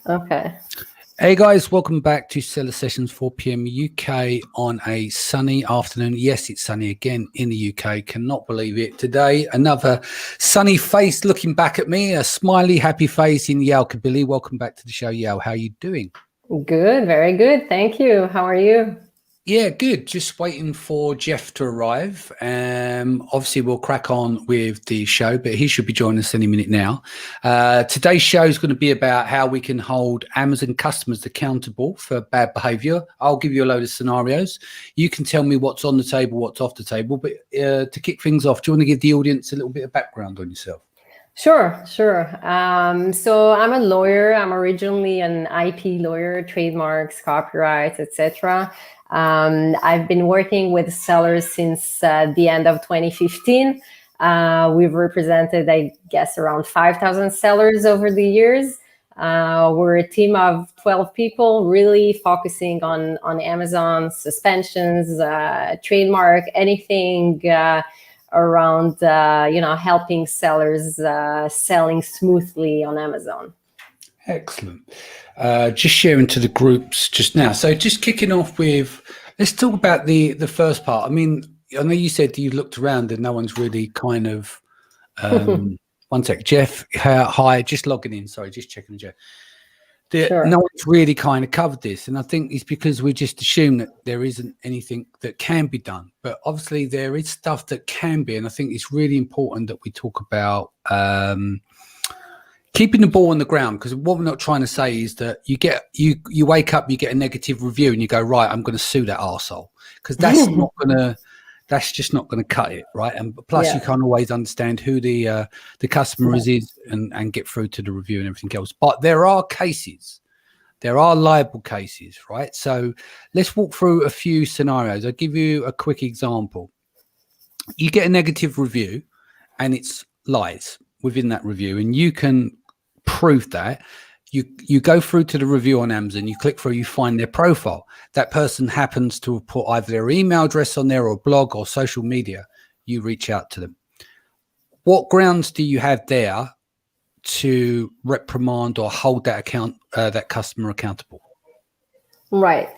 Okay. Hey guys, welcome back to Seller Sessions 4 p.m. UK on a sunny afternoon. Yes, it's sunny again in the UK. Cannot believe it. Today, another sunny face looking back at me, a smiley, happy face in Yao Kabili. Welcome back to the show, Yao. How are you doing? Good, very good. Thank you. How are you? Yeah, good. Just waiting for Jeff to arrive. Obviously, we'll crack on with the show, but he should be joining us any minute now. Today's show is going to be about how we can hold Amazon customers accountable for bad behavior. I'll give you a load of scenarios. You can tell me what's on the table, what's off the table. But to kick things off, do you want to give the audience a little bit of background on yourself? Sure. So I'm a lawyer. I'm originally an IP lawyer, trademarks, copyrights, etc. I've been working with sellers since the end of 2015. We've represented, I guess, around 5,000 sellers over the years. We're a team of 12 people, really focusing on Amazon, suspensions, trademark, anything around helping sellers selling smoothly on Amazon. Excellent. Just sharing to the groups just now. So just kicking off with, let's talk about the first part. I mean, I know you said you looked around and no one's really kind of, one sec, Jeff, hi, just logging in. Sorry, just checking, Jeff. Sure. No one's really kind of covered this. And I think it's because we just assume that there isn't anything that can be done. But obviously there is stuff that can be. And I think it's really important that we talk about keeping the ball on the ground, because what we're not trying to say is that you wake up, you get a negative review and you go, right, I'm going to sue that arsehole, because that's just not going to cut it, right? And plus you can't always understand who the customer is and get through to the review and everything else. But there are liable cases, right? So let's walk through a few scenarios. I'll give you a quick example. You get a negative review and it's lies within that review, and you can prove that. You go through to the review on Amazon, you click through, you find their profile. That person happens to have put either their email address on there or blog or social media. You reach out to them. What grounds do you have there to reprimand or hold that customer accountable? Right.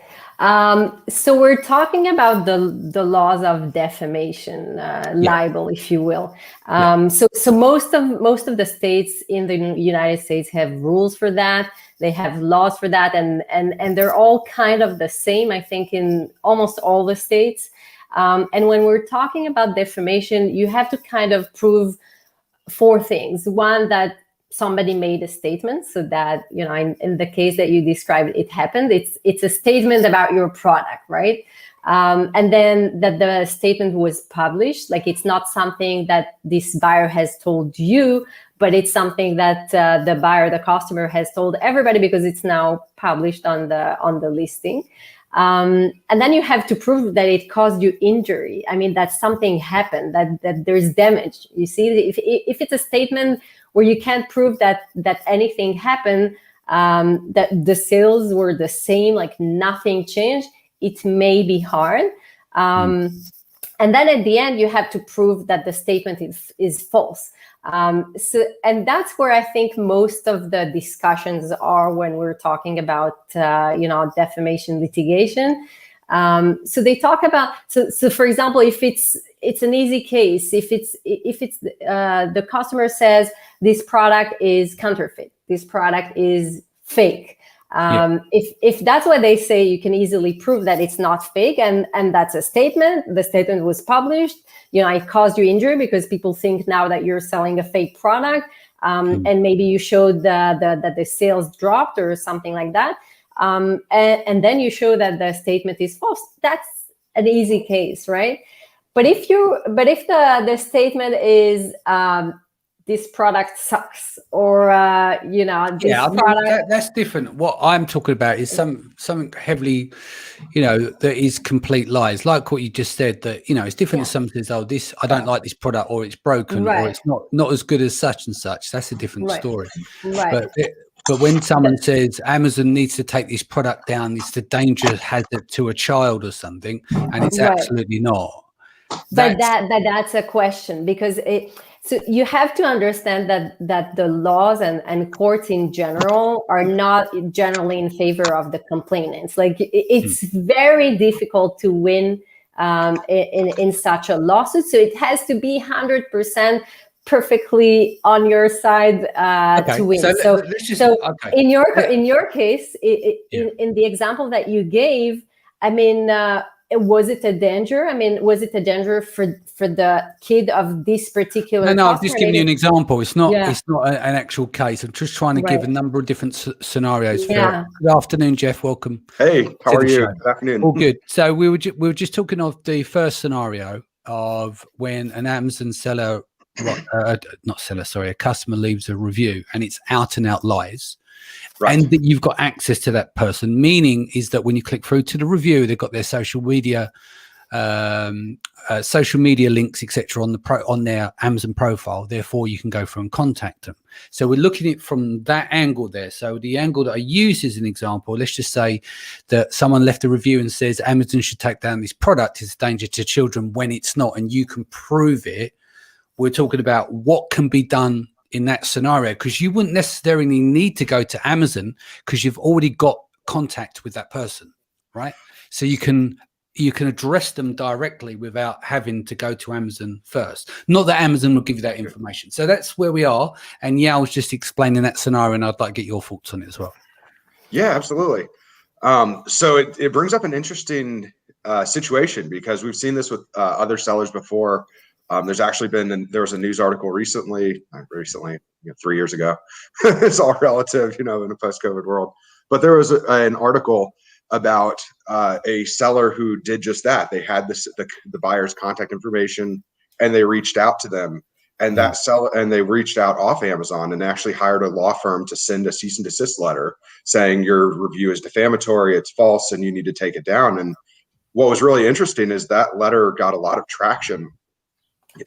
So we're talking about the laws of defamation, libel, if you will. So most of the states in the United States have rules for that. They have laws for that, and they're all kind of the same, I think, in almost all the states. And when we're talking about defamation, you have to kind of prove four things. One, that somebody made a statement, so that, in the case that you described, it happened. It's a statement about your product, right? And then that the statement was published. Like, it's not something that this buyer has told you, but it's something that the buyer, the customer, has told everybody, because it's now published on the listing. And then you have to prove that it caused you injury. I mean, that something happened, that there's damage. You see, if it's a statement where you can't prove that anything happened, that the sales were the same, like nothing changed, it may be hard. And then at the end, you have to prove that the statement is false. And that's where I think most of the discussions are when we're talking about, defamation litigation. So they talk about, so for example, if it's an easy case, if it's the customer says this product is counterfeit, this product is fake. If that's what they say, you can easily prove that it's not fake, and that's a statement. The statement was published. It caused you injury because people think now that you're selling a fake product, and maybe you showed that the sales dropped or something like that. And then you show that the statement is false. That's an easy case, right? But if the statement is this product sucks, or product, that's different. What I'm talking about is something heavily, that is complete lies. Like what you just said, that it's different if someone says, "Oh, this I don't like this product," or "It's broken," or "It's not as good as such and such." That's a different story. Right. But when someone says Amazon needs to take this product down, it's a dangerous hazard to a child or something, and it's absolutely not. But that's a question, because So you have to understand that the laws and courts in general are not generally in favor of the complainants. Like it's very difficult to win in such a lawsuit. So it has to be 100% perfectly on your side to win. So in your case, in the example that you gave, I mean, was it a danger? I mean, was it a danger for the kid of this particular? No, I'm just giving you an example. It's not an actual case. I'm just trying to give a number of different scenarios. Yeah. Good afternoon, Jeff. Welcome. Hey, how are you? Good afternoon. All good. So we were just talking of the first scenario of when an Amazon seller, a customer leaves a review and it's out and out lies. Right. And that you've got access to that person, meaning is that when you click through to the review, they've got their social media links, etc., on their Amazon profile. Therefore, you can go through and contact them. So we're looking at it from that angle there. So the angle that I use as an example, let's just say that someone left a review and says Amazon should take down this product. It's a danger to children when it's not, and you can prove it. We're talking about what can be done in that scenario, because you wouldn't necessarily need to go to Amazon because you've already got contact with that person, right? So you can address them directly without having to go to Amazon first. Not that Amazon will give you that information. So that's where we are. And I was just explaining that scenario, and I'd like to get your thoughts on it as well. Yeah, absolutely. So it brings up an interesting situation, because we've seen this with other sellers before. There's actually there was a news article recently, 3 years ago. It's all relative, in a post-COVID world. But there was an article about a seller who did just that. They had the buyer's contact information, and they reached out to them, and they reached out off Amazon and actually hired a law firm to send a cease and desist letter saying your review is defamatory, it's false, and you need to take it down. And what was really interesting is that letter got a lot of traction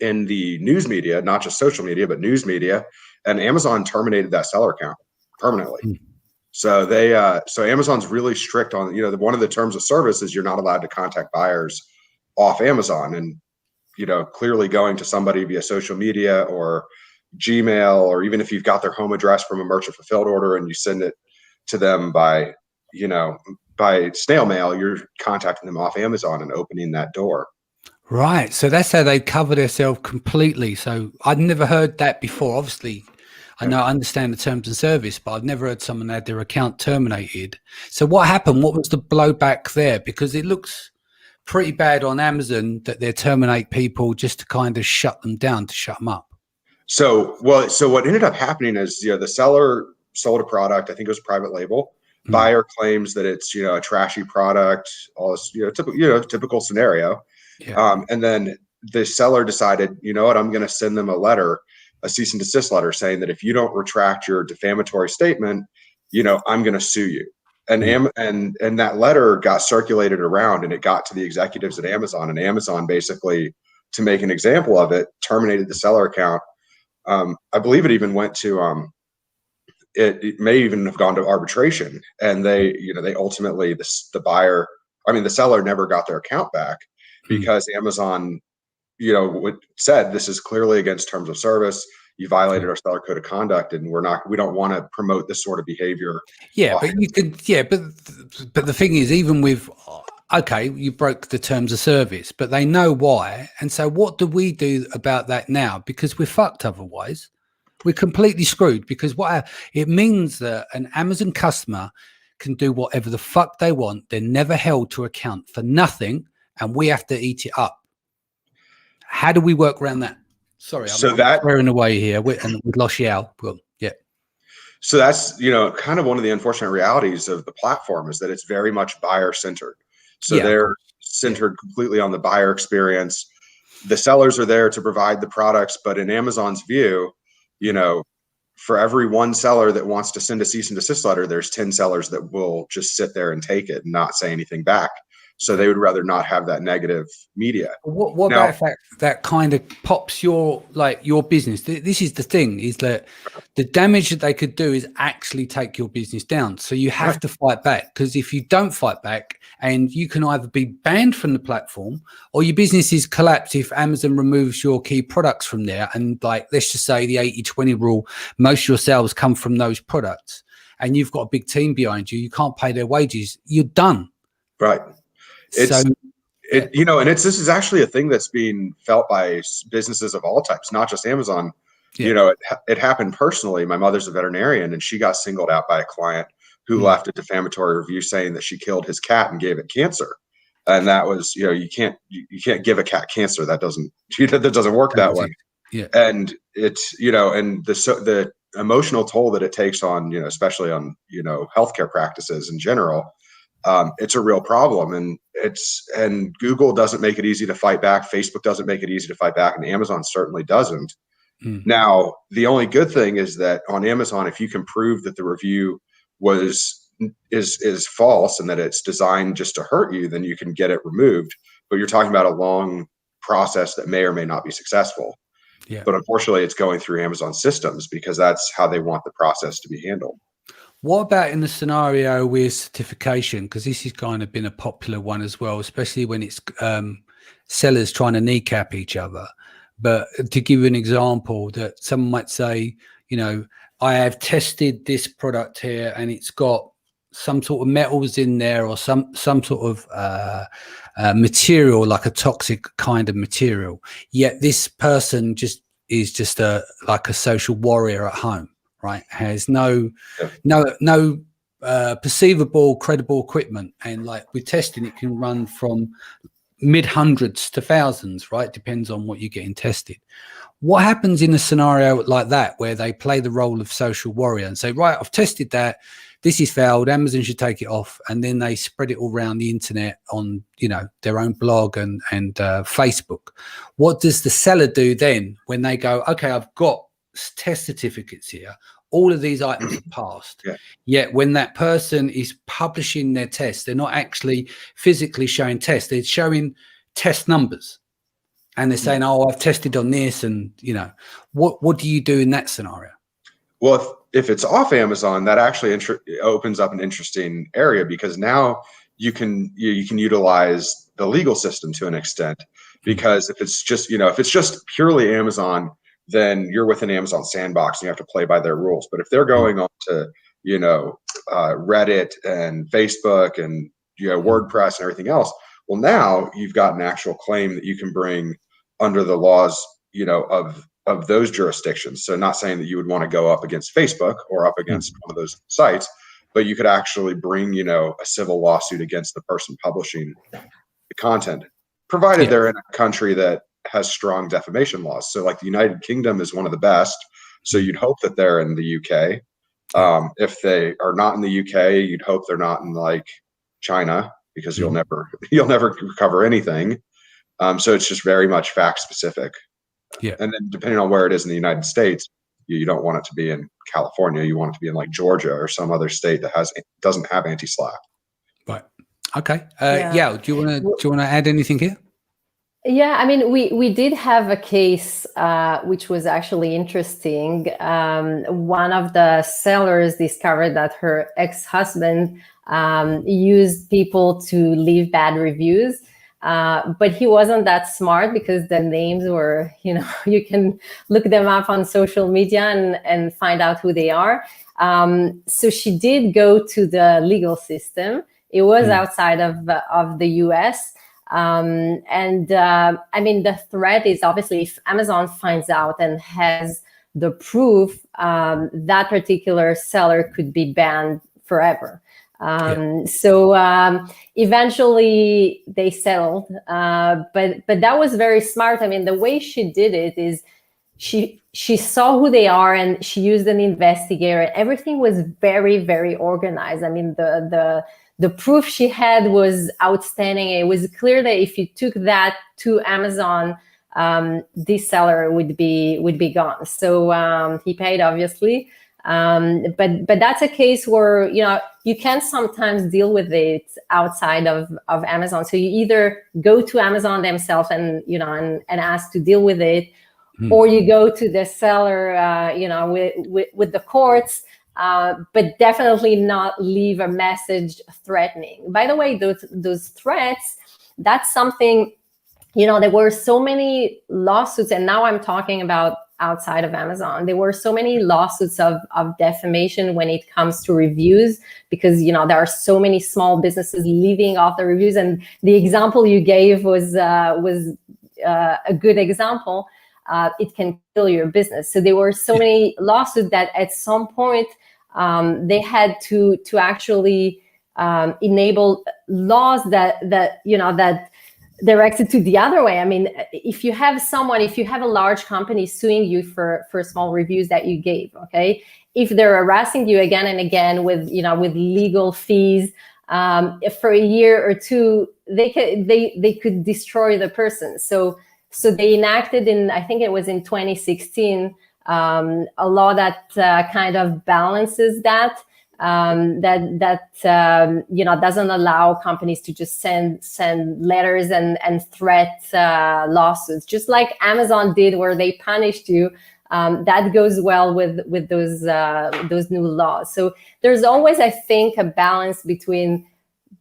in the news media, not just social media, but news media, and Amazon terminated that seller account permanently. So so Amazon's really strict on, one of the terms of service is you're not allowed to contact buyers off Amazon. And, clearly going to somebody via social media or Gmail, or even if you've got their home address from a merchant fulfilled order and you send it to them by snail mail, you're contacting them off Amazon and opening that door. Right. So that's how they cover themselves completely. So I'd never heard that before. Obviously, I understand the terms of service, but I've never heard someone had their account terminated. So what happened? What was the blowback there? Because it looks pretty bad on Amazon that they terminate people just to kind of shut them down, to shut them up. So what ended up happening is, the seller sold a product. I think it was private label. Buyer claims that it's, a trashy product, all this, typical scenario. Yeah. And then the seller decided, you know what, I'm going to send them a cease and desist letter saying that if you don't retract your defamatory statement, I'm going to sue you. And and that letter got circulated around, and it got to the executives at Amazon, and Amazon basically, to make an example of it, terminated the seller account. I believe it even went to it may even have gone to arbitration, and they ultimately, the seller never got their account back, because Amazon, said this is clearly against terms of service. You violated our seller code of conduct, and we don't want to promote this sort of behavior. Yeah, but you could, but the thing is, even with, you broke the terms of service, but they know why. And so what do we do about that now? Because we're fucked otherwise. We're completely screwed, because it means that an Amazon customer can do whatever the fuck they want. They're never held to account for nothing, and we have to eat it up. How do we work around that? Sorry, I'm swearing away here. We've lost Yao. Well, yeah. So that's, kind of one of the unfortunate realities of the platform, is that it's very much buyer centered. So they're centered completely on the buyer experience. The sellers are there to provide the products, but in Amazon's view, for every one seller that wants to send a cease and desist letter, there's 10 sellers that will just sit there and take it and not say anything back. So they would rather not have that negative media. What Now, about that kind of pops your business? This is the thing, is that the damage that they could do is actually take your business down. So you have to fight back, because if you don't fight back, and you can either be banned from the platform or your business is collapsed if Amazon removes your key products from there. And like, let's just say the 80-20 rule, most of your sales come from those products, and you've got a big team behind you, you can't pay their wages, you're done. Right. This is actually a thing that's being felt by businesses of all types, not just Amazon. It happened personally. My mother's a veterinarian, and she got singled out by a client who left a defamatory review saying that she killed his cat and gave it cancer. And that was, you can't give a cat cancer. That doesn't work that way. Yeah. And it's, and the emotional toll that it takes on, especially on, healthcare practices in general. It's a real problem, and Google doesn't make it easy to fight back. Facebook doesn't make it easy to fight back, and Amazon certainly doesn't. Now, the only good thing is that on Amazon, if you can prove that the review is false and that it's designed just to hurt you, then you can get it removed. But you're talking about a long process that may or may not be successful. Yeah. But unfortunately, it's going through Amazon systems because that's how they want the process to be handled. What about in the scenario with certification? Because this has kind of been a popular one as well, especially when it's sellers trying to kneecap each other. But to give you an example, that someone might say, I have tested this product here and it's got some sort of metals in there, or some sort of material, like a toxic kind of material. Yet this person is just like a social warrior at home. Right, has no perceivable, credible equipment, and like with testing, it can run from mid-hundreds to thousands. Right, depends on what you're getting tested. What happens in a scenario like that, where they play the role of social warrior and say, right, I've tested that, this is failed, Amazon should take it off, and then they spread it all around the internet on their own blog and Facebook. What does the seller do then when they go, okay, I've got test certificates here, all of these items are passed, yet when that person is publishing their test, they're not actually physically showing tests, they're showing test numbers, and they're saying, oh, I've tested on this, and what do you do in that scenario? Well, if it's off Amazon, that actually opens up an interesting area, because now you can utilize the legal system to an extent, because if it's just purely Amazon, then you're within Amazon sandbox and you have to play by their rules. But if they're going on to, Reddit and Facebook and, WordPress and everything else, well, now you've got an actual claim that you can bring under the laws, of those jurisdictions. So not saying that you would want to go up against Facebook or up against one of those sites, but you could actually bring, a civil lawsuit against the person publishing the content, provided they're in a country that has strong defamation laws. So like the United Kingdom is one of the best. So you'd hope that they're in the UK. If they are not in the UK, you'd hope they're not in like China, because you'll never recover anything. So it's just very much fact specific. Yeah. And then depending on where it is in the United States, you don't want it to be in California. You want it to be in like Georgia or some other state that doesn't have AntiSlap. Right. Okay. Yeah. Do you want to add anything here? Yeah, I mean, we did have a case which was actually interesting. One of the sellers discovered that her ex-husband used people to leave bad reviews, but he wasn't that smart, because the names were, you can look them up on social media and find out who they are. So she did go to the legal system. It was outside of the US. I mean, the threat is obviously, if Amazon finds out and has the proof, that particular seller could be banned forever. So eventually they settled, but that was very smart. I mean, the way she did it is she saw who they are, and she used an investigator. Everything was very, very organized. I mean, the proof she had was outstanding. It was clear that if you took that to Amazon, this seller would be gone. So he paid, obviously. But that's a case where, you know, you can sometimes deal with it outside of Amazon. So you either go to Amazon themselves and, you know, and ask to deal with it, or you go to the seller, you know, with the courts, but definitely not leave a message threatening. By the way, those threats, that's something, you know, there were so many lawsuits, and now I'm talking about outside of Amazon. There were so many lawsuits of defamation when it comes to reviews, because, you know, there are so many small businesses leaving off the reviews. And the example you gave was a good example. It can kill your business. So there were so many lawsuits that at some point they had to actually enable laws that you know, that directed to the other way. I mean, if you have a large company suing you for small reviews that you gave, okay, if they're harassing you again and again with, you know, with legal fees, for a year or two, they could destroy the person. So they enacted I think it was in 2016, a law that kind of balances that. You know, doesn't allow companies to just send letters and threat lawsuits, just like Amazon did, where they punished you. That goes well with those new laws. So there's always, I think, a balance between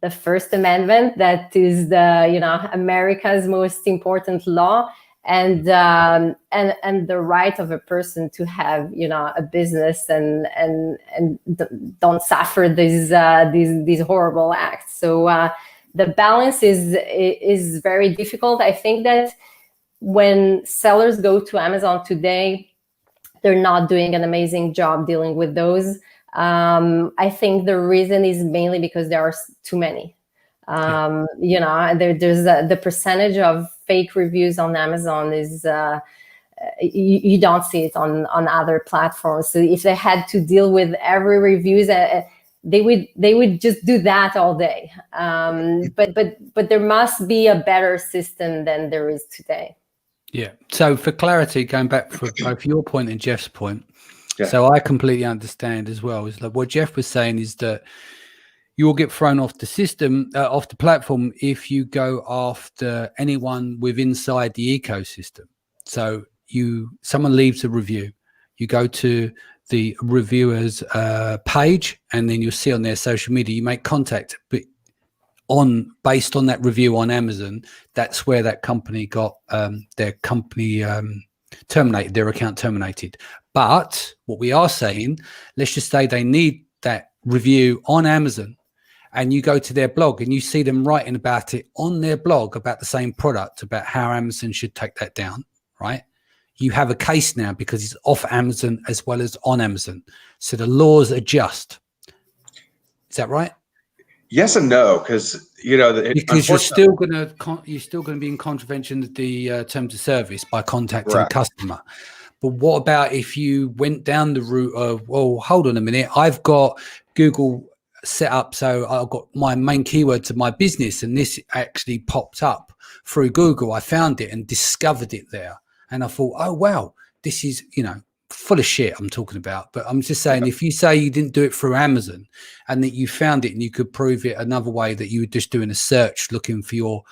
the First Amendment, that is America's most important law, and the right of a person to have, you know, a business and don't suffer these horrible acts. So the balance is very difficult. I think that when sellers go to Amazon today, they're not doing an amazing job dealing with those. I think the reason is mainly because there are too many. You know, there's the percentage of fake reviews on Amazon is you don't see it on other platforms. So if they had to deal with every reviews, they would just do that all day. But there must be a better system than there is today. Yeah. So for clarity, going back for both your point and Jeff's point, so I completely understand as well. Is like what Jeff was saying is that you will get thrown off the system, off the platform, if you go after anyone inside the ecosystem. So someone leaves a review, you go to the reviewer's page, and then you'll see on their social media, you make contact, but based on that review on Amazon, that's where that company got their company terminated, their account terminated. But what we are saying, let's just say they need that review on Amazon, and you go to their blog and you see them writing about it on their blog about the same product, about how Amazon should take that down, right? You have a case now because it's off Amazon as well as on Amazon. So the laws adjust. Is that right? Yes and no, because because you're still going to be in contravention of the terms of service by contacting a customer. But what about if you went down the route of, well, hold on a minute, I've got Google set up, so I've got my main keywords of my business, and this actually popped up through Google. I found it and discovered it there, and I thought, oh wow, this is full of shit I'm talking about. But I'm just saying, if you say you didn't do it through Amazon and that you found it and you could prove it another way, that you were just doing a search looking for your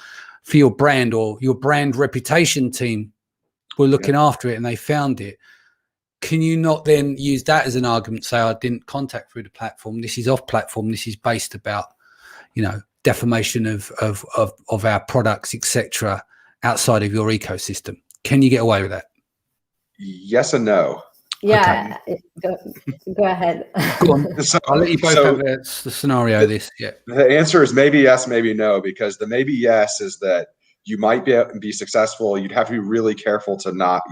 brand, or your brand reputation team were looking after it and they found it, can you not then use that as an argument, say, I didn't contact through the platform, this is off platform, this is based about defamation of our products, etc., outside of your ecosystem? Can you get away with that? Yes and no. Yeah, okay. Go ahead. Go on. So, I'll let you both have the scenario. The answer is maybe yes, maybe no, because the maybe yes is that you might be successful. You'd have to be really careful to not.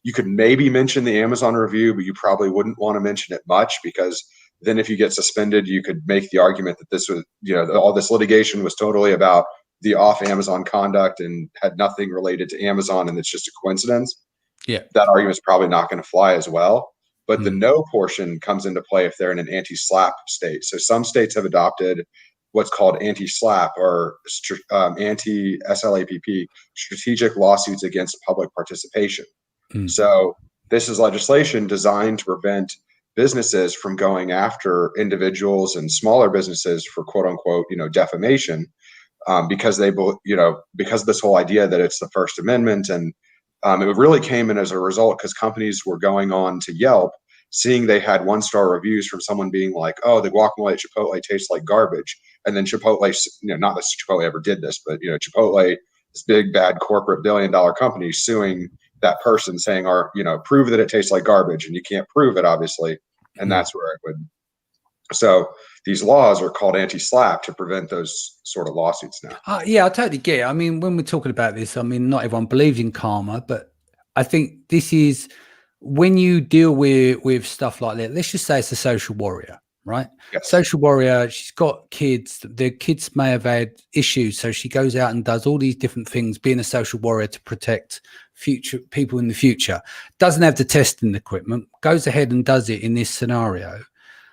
You could maybe mention the Amazon review, but you probably wouldn't want to mention it much, because then if you get suspended, you could make the argument that this was, all this litigation was totally about the off Amazon conduct and had nothing related to Amazon, and it's just a coincidence. Yeah, that argument is probably not going to fly as well. But the no portion comes into play if they're in an anti-SLAP state. So some states have adopted what's called anti-SLAP, or anti-SLAPP, strategic lawsuits against public participation. So this is legislation designed to prevent businesses from going after individuals and smaller businesses for quote unquote, defamation, because because of this whole idea that it's the First Amendment. And it really came in as a result because companies were going on to Yelp, seeing they had 1-star reviews from someone being like, oh, the guacamole at Chipotle tastes like garbage. And then Chipotle, not that Chipotle ever did this, but, Chipotle, this big, bad corporate billion-dollar company, suing that person saying, prove that it tastes like garbage. And you can't prove it, obviously. And that's where it would. So these laws are called anti-SLAPP to prevent those sort of lawsuits now. Yeah, I totally get it. I mean, when we're talking about this, I mean, not everyone believes in karma, but I think this is when you deal with stuff like that. Let's just say it's a social warrior, right? Yes. Social warrior, she's got kids. Their kids may have had issues, so she goes out and does all these different things, being a social warrior to protect future people in the future. Doesn't have the testing equipment, goes ahead and does it in this scenario.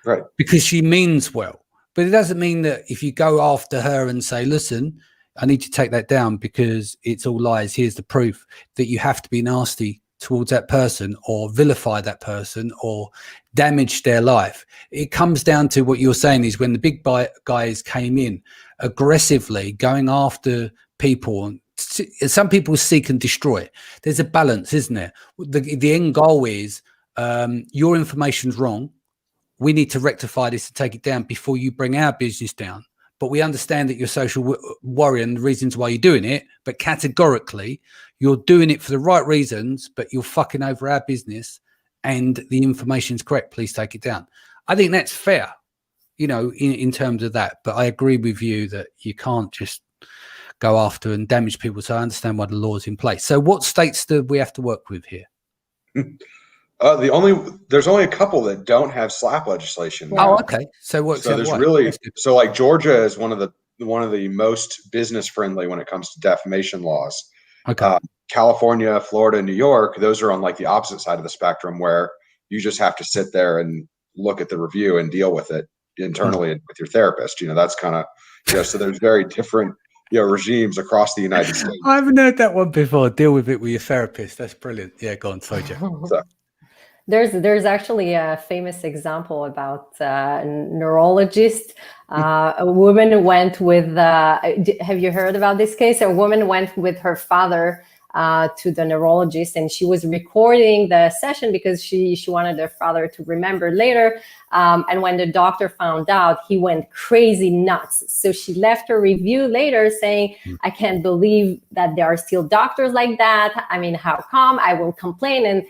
Right. Because she means well. But it doesn't mean that if you go after her and say, listen, I need to take that down because it's all lies, here's the proof, that you have to be nasty towards that person or vilify that person or damage their life. It comes down to what you're saying is when the big guys came in aggressively going after people, and some people seek and destroy. There's a balance, isn't there? The end goal is your information's wrong. We need to rectify this and take it down before you bring our business down. But we understand that you're a social warrior and the reasons why you're doing it, but categorically, you're doing it for the right reasons, but you're fucking over our business and the information's correct. Please take it down. I think that's fair, in terms of that. But I agree with you that you can't just go after and damage people. So I understand why the law is in place. So what states do we have to work with here? There's only a couple that don't have SLAPP legislation now. Oh, okay. So what? So there's so like Georgia is one of the most business friendly when it comes to defamation laws. Okay. California, Florida, New York, those are on like the opposite side of the spectrum where you just have to sit there and look at the review and deal with it internally with your therapist. That's kind of so there's very different regimes across the United States. I haven't heard that one before. Deal with it with your therapist. That's brilliant. Yeah, go on, sorry, Jeff. So, There's actually a famous example about a neurologist. A woman went with, have you heard about this case? A woman went with her father to the neurologist, and she was recording the session because she wanted her father to remember later. And when the doctor found out, he went crazy nuts. So she left a review later saying, I can't believe that there are still doctors like that. I mean, how come? I will complain. And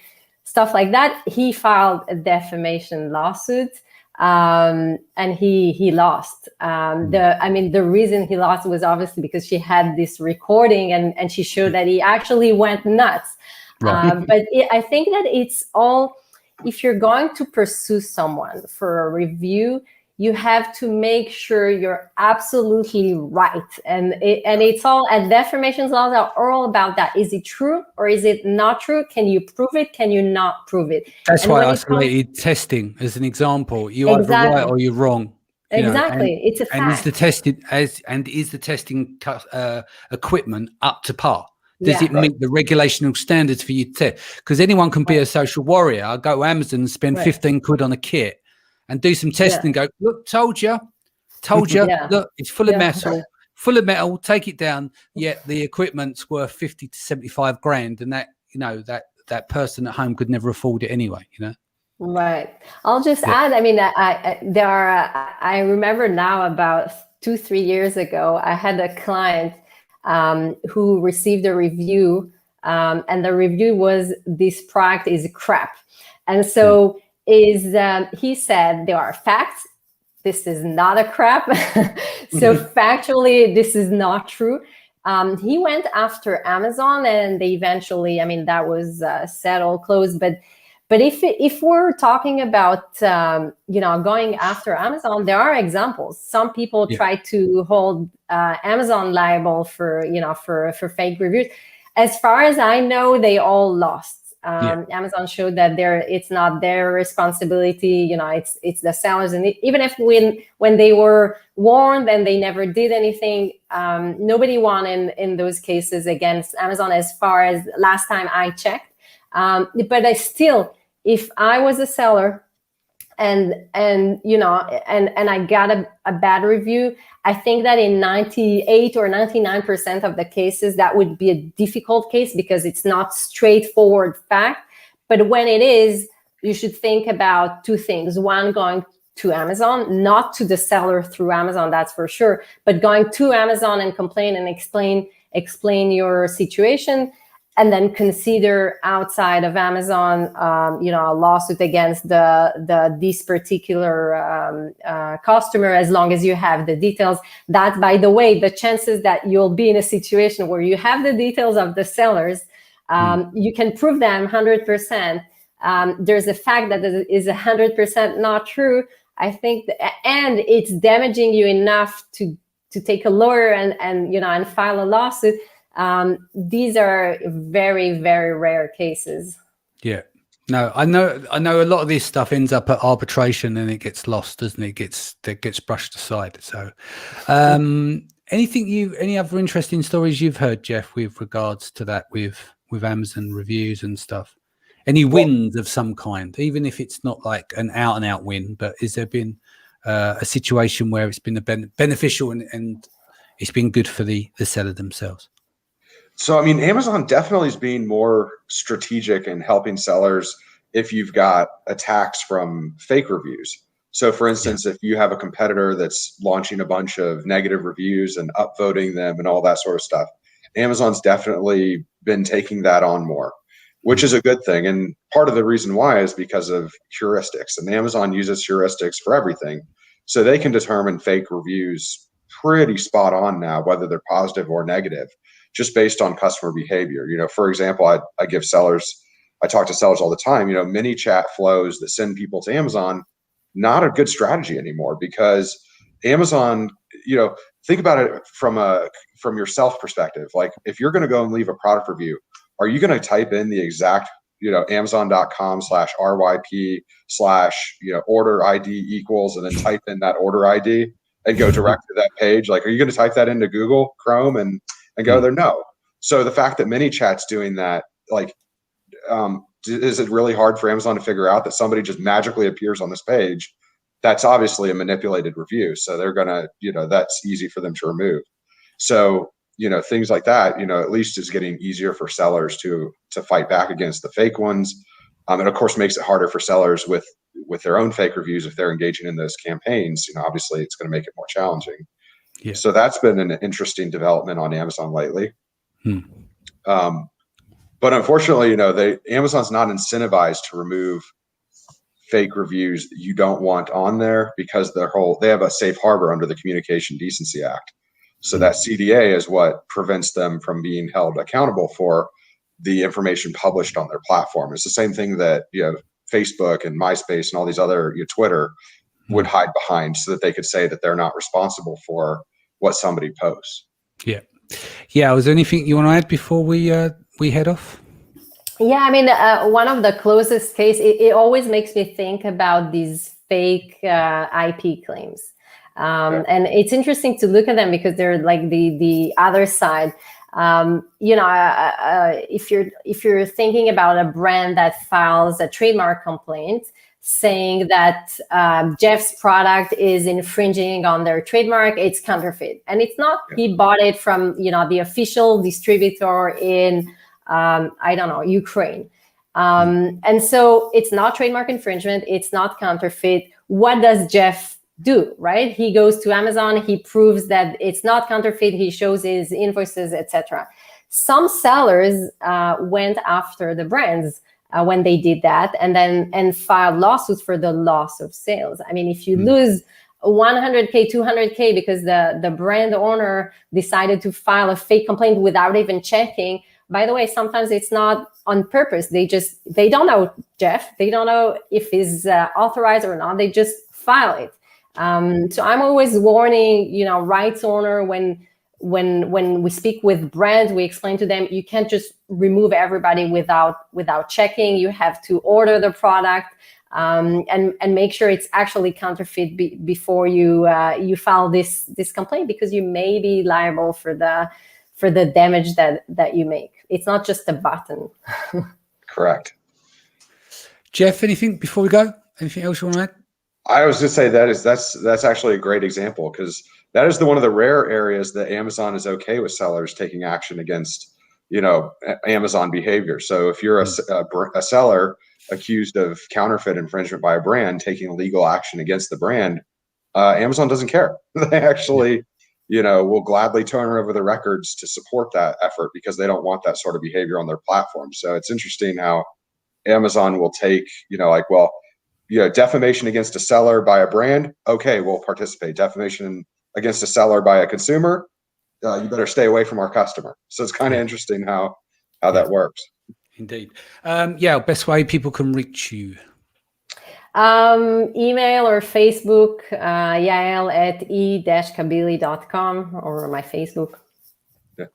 stuff like that. He filed a defamation lawsuit, and he lost. The reason he lost was obviously because she had this recording and she showed that he actually went nuts. Right. But I think that it's all, if you're going to pursue someone for a review, you have to make sure you're absolutely right. And it's all, and defamation laws are all about that. Is it true or is it not true? Can you prove it? Can you not prove it? That's why I isolated testing as an example. You're either right or you're wrong. Exactly. It's a fact. And is the testing equipment up to par? Does it meet the regulational standards for you to test? Because anyone can be a social warrior. I go to Amazon and spend 15 quid on a kit and do some testing and go, look, told you, look, it's full of metal, take it down. Yet the equipment's worth 50 to 75 grand. And that, that person at home could never afford it anyway, Right. I'll just add, I mean, I remember now about 2-3 years ago, I had a client who received a review, and the review was, this product is crap. And so he said, there are facts. This is not a crap. So factually, this is not true. He went after Amazon and they eventually, that was settled, closed. But if we're talking about, going after Amazon, there are examples. Some people try to hold Amazon liable for fake reviews. As far as I know, they all lost. Amazon showed that it's not their responsibility. It's the sellers, and even if when they were warned and they never did anything, nobody won in those cases against Amazon. As far as last time I checked, but I still, if I was a seller and you know, and I got a bad review, I think that in 98 or 99% of the cases, that would be a difficult case because it's not straightforward fact. But when it is, you should think about two things. One, going to Amazon, not to the seller through Amazon, that's for sure, but going to Amazon and complain and explain your situation, and then consider outside of Amazon, you know, a lawsuit against this particular customer, as long as you have the details. That, by the way, the chances that you'll be in a situation where you have the details of the sellers, you can prove them 100%. There's a fact that is 100% not true. I think, and it's damaging you enough to take a lawyer and you know, and file a lawsuit. These are very, very rare cases. Yeah. No, I know a lot of this stuff ends up at arbitration and it gets lost, doesn't it? It gets brushed aside. So any other interesting stories you've heard, Jeff, with regards to that with Amazon reviews and stuff? Any wins of some kind, even if it's not like an out and out win, but has there been a situation where it's been beneficial and it's been good for the seller themselves? So, I mean, Amazon definitely is being more strategic in helping sellers if you've got attacks from fake reviews. So, for instance, if you have a competitor that's launching a bunch of negative reviews and upvoting them and all that sort of stuff, Amazon's definitely been taking that on more, which is a good thing. And part of the reason why is because of heuristics. And Amazon uses heuristics for everything. So they can determine fake reviews pretty spot on now, whether they're positive or negative, just based on customer behavior. You know, for example, I talk to sellers all the time, you know, mini chat flows that send people to Amazon, not a good strategy anymore, because Amazon, you know, think about it from your self perspective. Like, if you're going to go and leave a product review, are you going to type in the exact, you know, Amazon.com/RYP/order ID equals, and then type in that order ID and go direct to that page? Like, are you going to type that into Google Chrome and go there? No. So the fact that ManyChat's doing that, like, is it really hard for Amazon to figure out that somebody just magically appears on this page? That's obviously a manipulated review. So they're going to, you know, that's easy for them to remove. So, you know, things like that, you know, at least is getting easier for sellers to fight back against the fake ones. And of course makes it harder for sellers with their own fake reviews. If they're engaging in those campaigns, you know, obviously it's going to make it more challenging. Yeah. So that's been an interesting development on Amazon lately. But unfortunately, you know, Amazon's not incentivized to remove fake reviews that you don't want on there, because they have a safe harbor under the Communication Decency Act. So that CDA is what prevents them from being held accountable for the information published on their platform. It's the same thing that, you know, Facebook and MySpace and all these other, you know, Twitter would hide behind, so that they could say that they're not responsible for what somebody posts. Yeah. Yeah. Was there anything you want to add before we head off? Yeah, I mean, one of the closest case, it always makes me think about these fake IP claims. And it's interesting to look at them because they're like the other side. You know, if you're thinking about a brand that files a trademark complaint saying that Jeff's product is infringing on their trademark, it's counterfeit, and it's not. He bought it from, you know, the official distributor in I don't know, Ukraine. And so it's not trademark infringement. It's not counterfeit. What does Jeff do, right? He goes to Amazon, he proves that it's not counterfeit, he shows his invoices, etc. Some sellers went after the brands when they did that, and filed lawsuits for the loss of sales. I mean, if you lose 100K, 200K because the brand owner decided to file a fake complaint without even checking. By the way, sometimes it's not on purpose. They don't know Jeff. They don't know if he's authorized or not. They just file it. So I'm always warning, you know, rights owner, when we speak with brands, we explain to them, you can't just remove everybody without checking. You have to order the product and make sure it's actually counterfeit before you file this complaint, because you may be liable for the damage that you make. It's not just a button. Correct. Jeff, anything before we go? Anything else you want to add? I was just say that's actually a great example, because that is one of the rare areas that Amazon is okay with sellers taking action against, Amazon behavior. So if you're a seller accused of counterfeit infringement by a brand, taking legal action against the brand, Amazon doesn't care. They actually, will gladly turn over the records to support that effort, because they don't want that sort of behavior on their platform. So it's interesting how Amazon will take, defamation against a seller by a brand. Okay, we'll participate. Defamation against a seller by a consumer, you better stay away from our customer. So it's kind of interesting how that works. Indeed. Best way people can reach you. Email or Facebook, yael@e-kabili.com, or my Facebook. Yeah.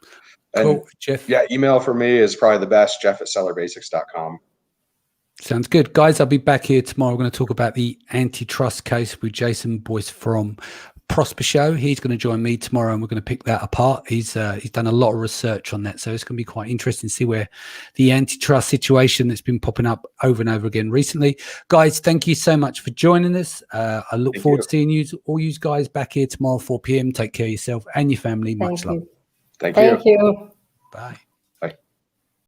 Cool, Jeff. Yeah, email for me is probably the best, jeff@sellerbasics.com. Sounds good. Guys, I'll be back here tomorrow. We're going to talk about the antitrust case with Jason Boyce from Prosper Show. He's going to join me tomorrow, and we're going to pick that apart. He's done a lot of research on that, so it's going to be quite interesting to see where the antitrust situation that's been popping up over and over again recently. Guys, thank you so much for joining us. I look forward to seeing all you guys back here tomorrow, 4 p.m. Take care of yourself and your family. Much love. Thank you. Bye.